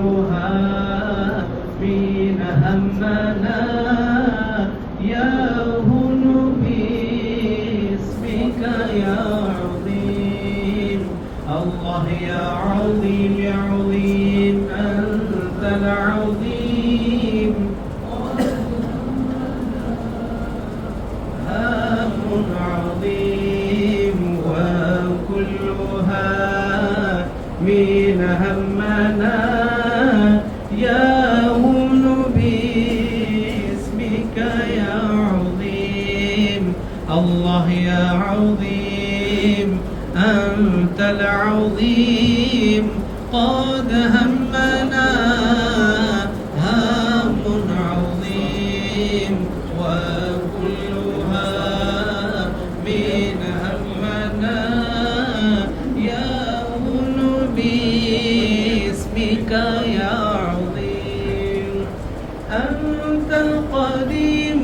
وكلها من همنا يهون باسمك يا عظيم. الله يا عظيم يا عظيم أنت العظيم. هام عظيم وكلها من همنا يهون باسمك يا عظيم. الله يا عظيم أنت العظيم. قد همنا هام عظيم وكلها من همنا يهون باسمك يا عظيم. أنت القديم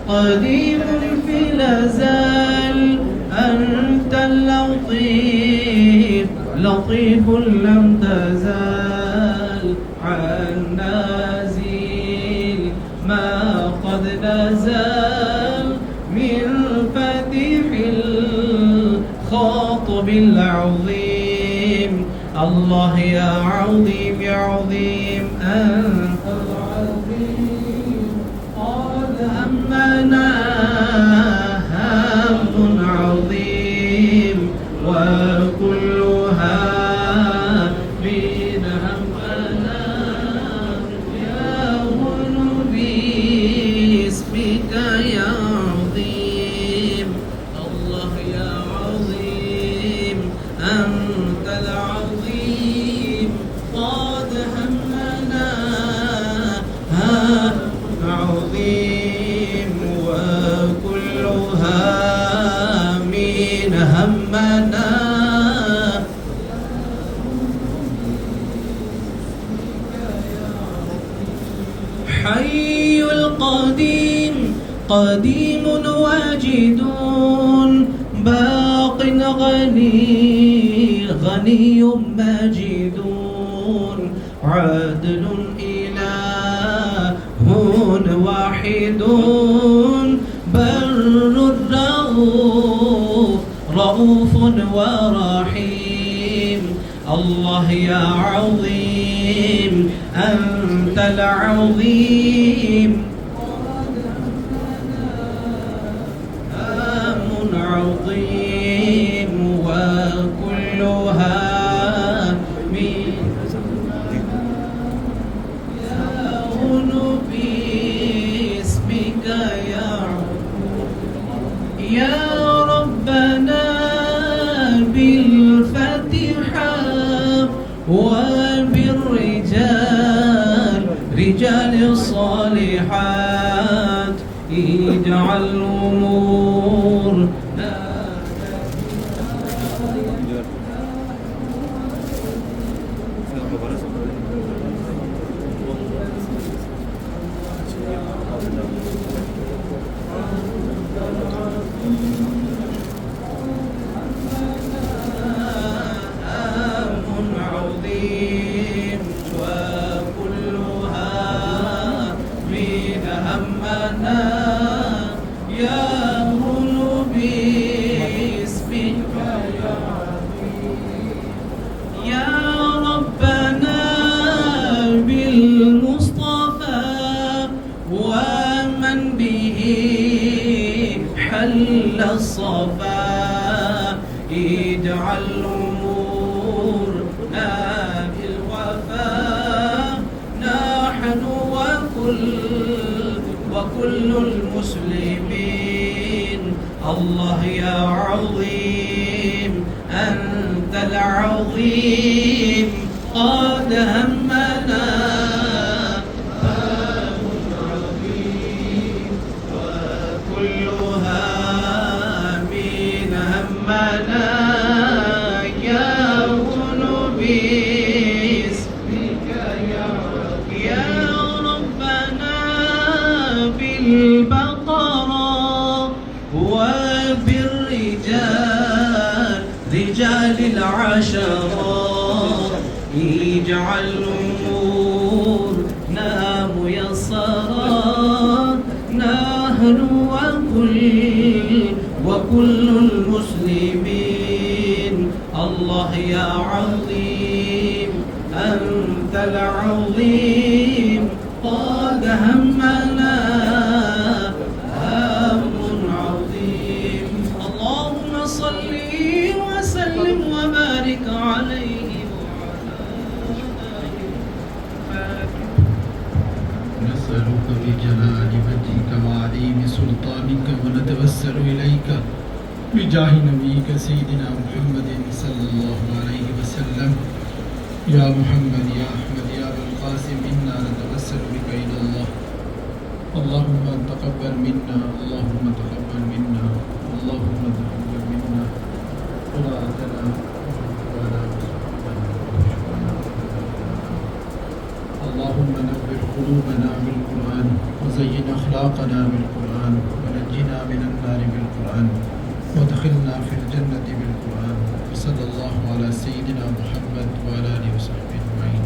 قديم في الأزل. أنت اللطيف لطيف لم تزال عنا زيل ما قد نزال من فتح الخاطب العظيم. الله يا عظيم يا عظيم أنت العظيم. قد همنا هم عظيم وكلها من همنا يهون باسمك يا عظيم. الله يا عظيم أنت العظيم. قد همنا هم عظيم وكلها من همنا حي القديم قديم واجد باق غني غني ماجد عادل إله واحد بر الرؤوف رؤوف ورحيم. الله يا عظيم أنت العظيم. هام عظيم وكلها من يهون باسمك يا ربنا بالفتحة وبالرجال رجال الصالحات اجعل أمورنا عظيم وكلها من همنا يهون باسمك يا عظيم. يا ربنا بالمصطفى ومن به حل الصفا اجعل أمورنا بالوفاء نحن وكل المسلمين. الله يا عظيم أنت العظيم. قد همنا هام عظيم وكلها من همنا يهون باسمك يا ربنا بالبقرة وبالرجال رجال العشرة اجعل وكل المسلمين. الله يا عظيم أنت العظيم قد همنا هم عظيم. اللهم صل وسلم وبارك عليه نسألك بجلال وجهك وعظيم سلطانك ونتوسل إليك بجاه نبيك سيدنا محمد صلى الله عليه وسلم. يا محمد يا أحمد يا أبا القاسم إنا نتوسل بك إلى الله. اللهم تقبل منا اللهم تقبل منا اللهم تقبل منا قراءتنا ولا اللهم نور قلوبنا بالقرآن وزين أخلاقنا بالقرآن ونجنا من النار بالقرآن وادخلنا في الجنة بالقرآن. وصلى الله على سيدنا محمد وعلى آله وصحبه أجمعين.